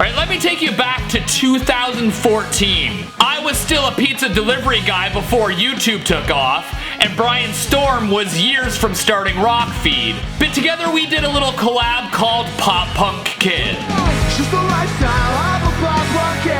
Alright, let me take you back to 2014. I was still a pizza delivery guy before YouTube took off, and Brian Storm was years from starting Rockfeed. But together we did a little collab called Pop Punk Kid.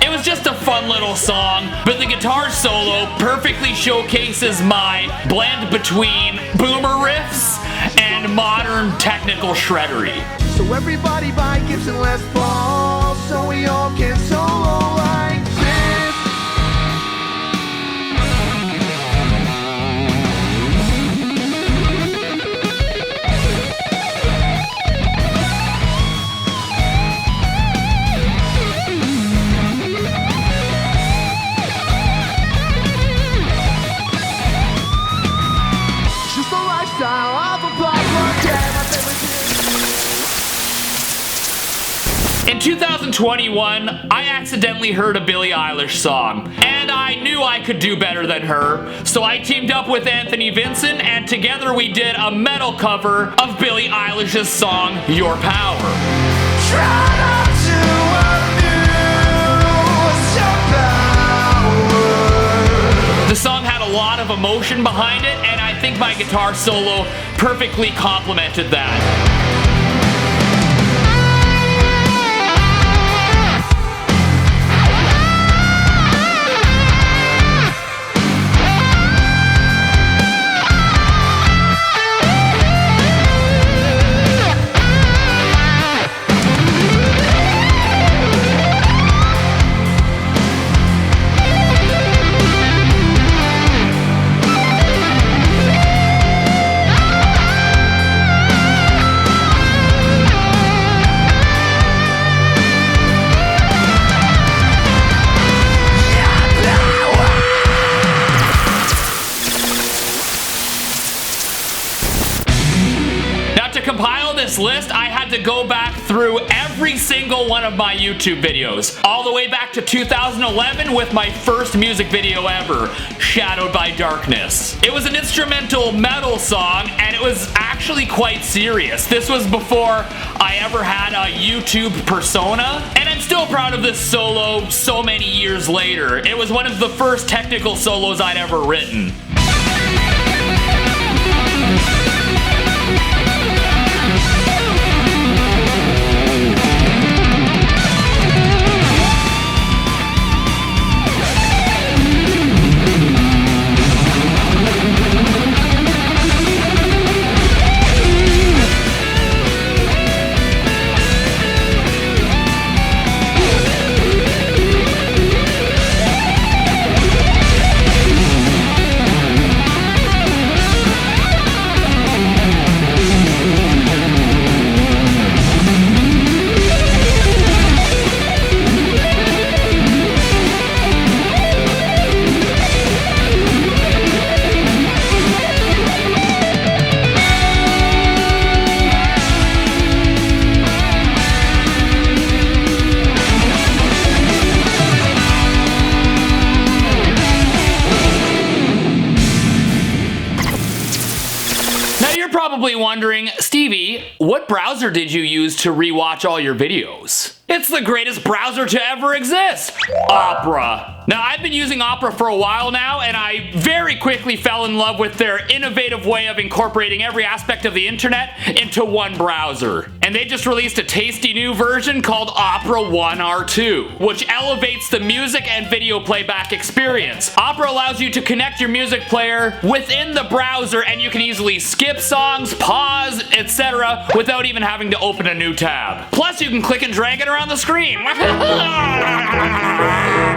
It was just a fun little song, but the guitar solo perfectly showcases my blend between boomer riffs and modern technical shreddery. So everybody buy Gibson Les Paul, so we all can solo like this. Just the lifestyle of a pop punk cat. In 2021, I accidentally heard a Billie Eilish song, and I knew I could do better than her, so I teamed up with Anthony Vincent, and together we did a metal cover of Billie Eilish's song, Your Power. The song had a lot of emotion behind it, and I think my guitar solo perfectly complemented that. To compile this list, I had to go back through every single one of my YouTube videos, all the way back to 2011 with my first music video ever, Shadowed by Darkness. It was an instrumental metal song, and it was actually quite serious. This was before I ever had a YouTube persona, and I'm still proud of this solo so many years later. It was one of the first technical solos I'd ever written. Probably wondering, Stevie, what browser did you use to rewatch all your videos? It's the greatest browser to ever exist, Opera. Now, I've been using Opera for a while now, and I very quickly fell in love with their innovative way of incorporating every aspect of the internet into one browser. And they just released a tasty new version called Opera One R2, which elevates the music and video playback experience. Opera allows you to connect your music player within the browser, and you can easily skip songs, pause, etc. without even having to open a new tab. Plus, you can click and drag it around the screen.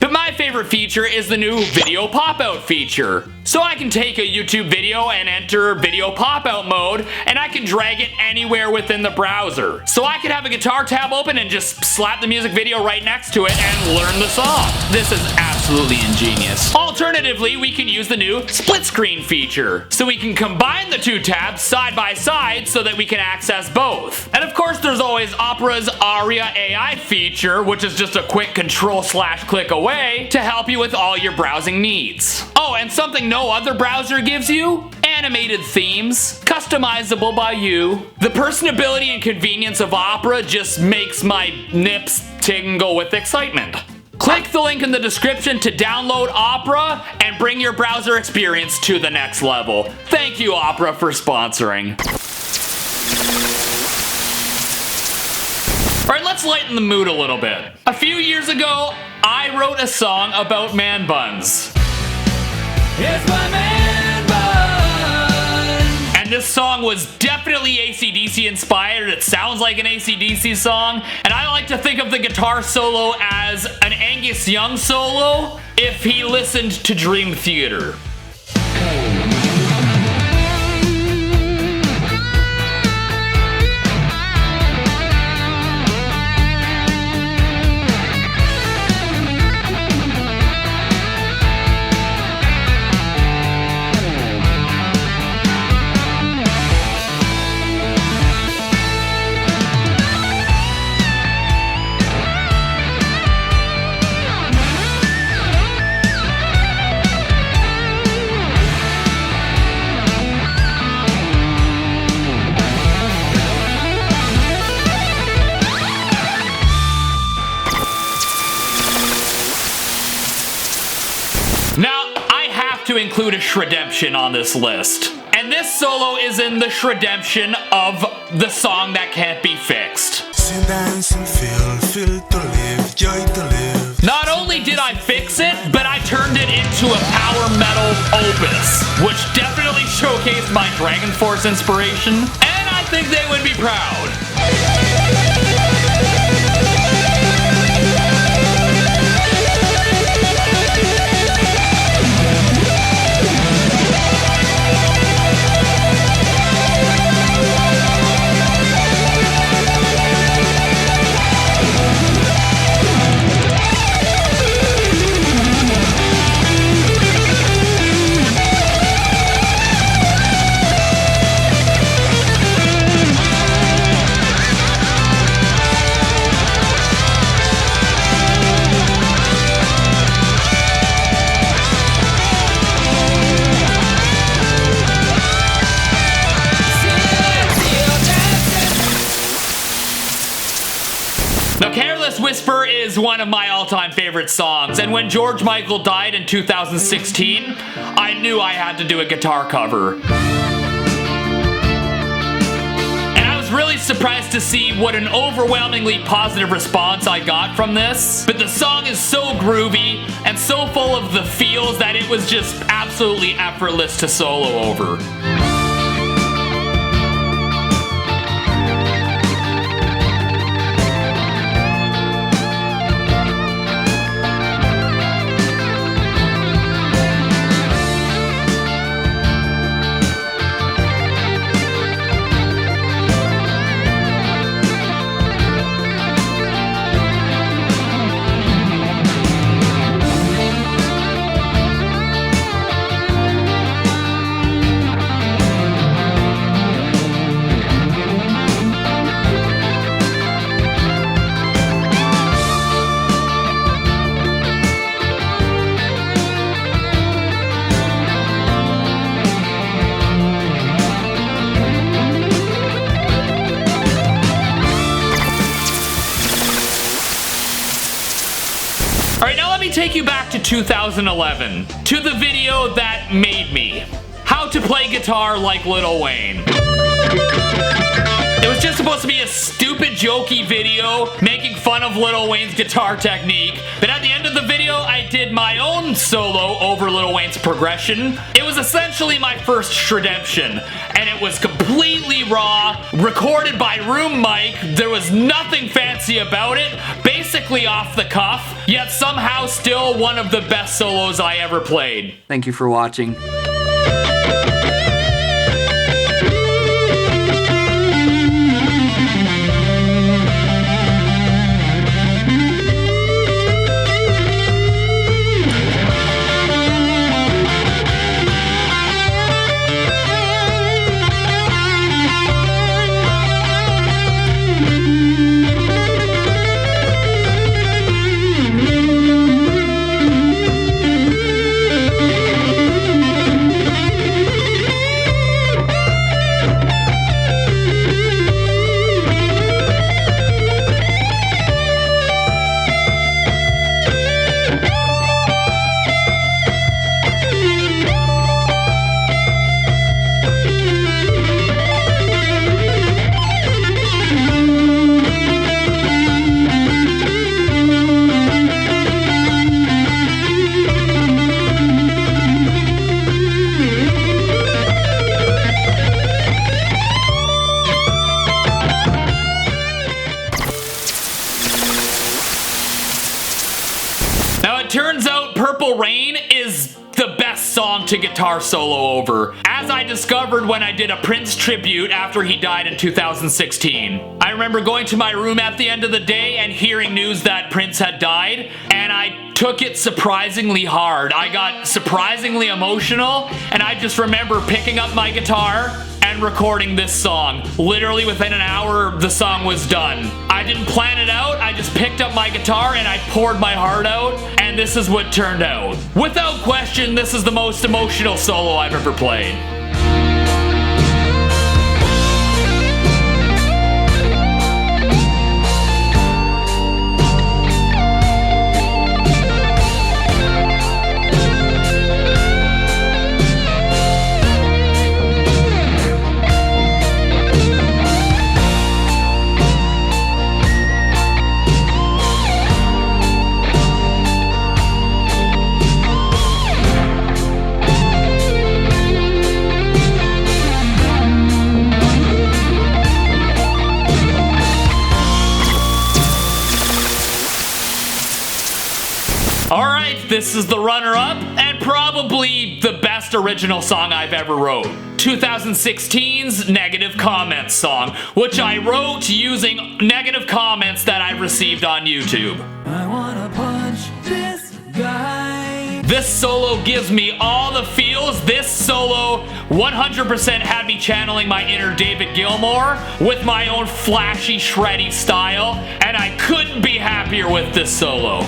But my favorite feature is the new video pop-out feature. So I can take a YouTube video and enter video pop-out mode, and I can drag it anywhere within the browser. So I could have a guitar tab open and just slap the music video right next to it and learn the song. This is absolutely ingenious. Alternatively, we can use the new split screen feature. So we can combine the two tabs side by side so that we can access both. And of course, there's always Opera's Aria AI feature, which is just a quick control/click away to help you with all your browsing needs. Oh, and something no other browser gives you? animated themes, customizable by you. The personability and convenience of Opera just makes my nips tingle with excitement. Click the link in the description to download Opera and bring your browser experience to the next level. Thank you, Opera, for sponsoring. Alright, let's lighten the mood a little bit. A few years ago, I wrote a song about man buns. It's my man bun! And this song was definitely ACDC inspired. It sounds like an ACDC song. And I like to think of the guitar solo as an Angus Young solo if he listened to Dream Theater. Now, I have to include a Shredemption on this list. And this solo is in the Shredemption of the song that can't be fixed. Not only did I fix it, but I turned it into a power metal opus, which definitely showcased my Dragon Force inspiration, and I think they would be proud. Now, Careless Whisper is one of my all-time favorite songs, and when George Michael died in 2016, I knew I had to do a guitar cover. And I was really surprised to see what an overwhelmingly positive response I got from this. But the song is so groovy and so full of the feels that it was just absolutely effortless to solo over. Alright, now let me take you back to 2011, to the video that made me. How to play guitar like Lil Wayne. It was just supposed to be a stupid, jokey video making fun of Lil Wayne's guitar technique, but at the end of the video, I did my own solo over Lil Wayne's progression. It was essentially my first Shredemption, and it was completely raw, recorded by room mic. There was nothing fancy about it, basically off the cuff, yet somehow still one of the best solos I ever played. Thank you for watching. Purple Rain is the best song to guitar solo over, as I discovered when I did a Prince tribute after he died in 2016. I remember going to my room at the end of the day and hearing news that Prince had died, and I took it surprisingly hard. I got surprisingly emotional, and I just remember picking up my guitar and recording this song. Literally within an hour, the song was done. I didn't plan it out, I just picked up my guitar and I poured my heart out, and this is what turned out. Without question, this is the most emotional solo I've ever played. Alright, this is the runner-up, and probably the best original song I've ever wrote. 2016's Negative Comments song, which I wrote using negative comments that I received on YouTube. I wanna punch this guy. This solo gives me all the feels. This solo 100% had me channeling my inner David Gilmour with my own flashy, shreddy style, and I couldn't be happier with this solo.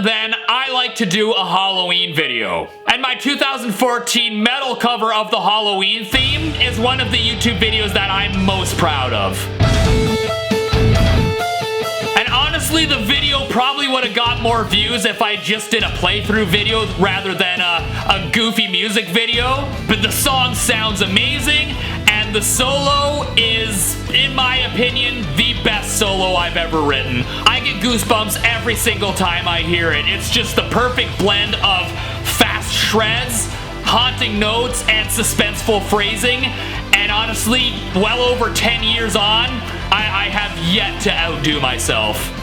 Then I like to do a Halloween video. And my 2014 metal cover of the Halloween theme is one of the YouTube videos that I'm most proud of. And honestly, the video probably would have got more views if I just did a playthrough video rather than a goofy music video. But the song sounds amazing, and the solo is, in my opinion, the best solo I've ever written. I get goosebumps every single time I hear it. It's just the perfect blend of fast shreds, haunting notes, and suspenseful phrasing. And honestly, well over 10 years on, I have yet to outdo myself.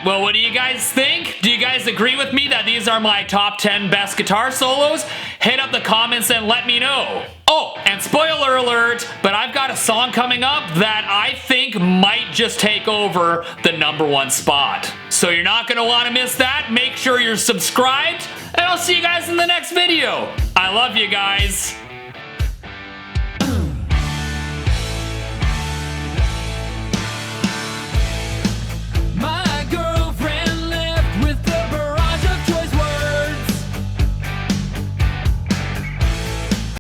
Well, what do you guys think? Do you guys agree with me that these are my top 10 best guitar solos? Hit up the comments and let me know. Oh, and spoiler alert, but I've got a song coming up that I think might just take over the #1 spot. So you're not gonna wanna miss that. Make sure you're subscribed, and I'll see you guys in the next video. I love you guys.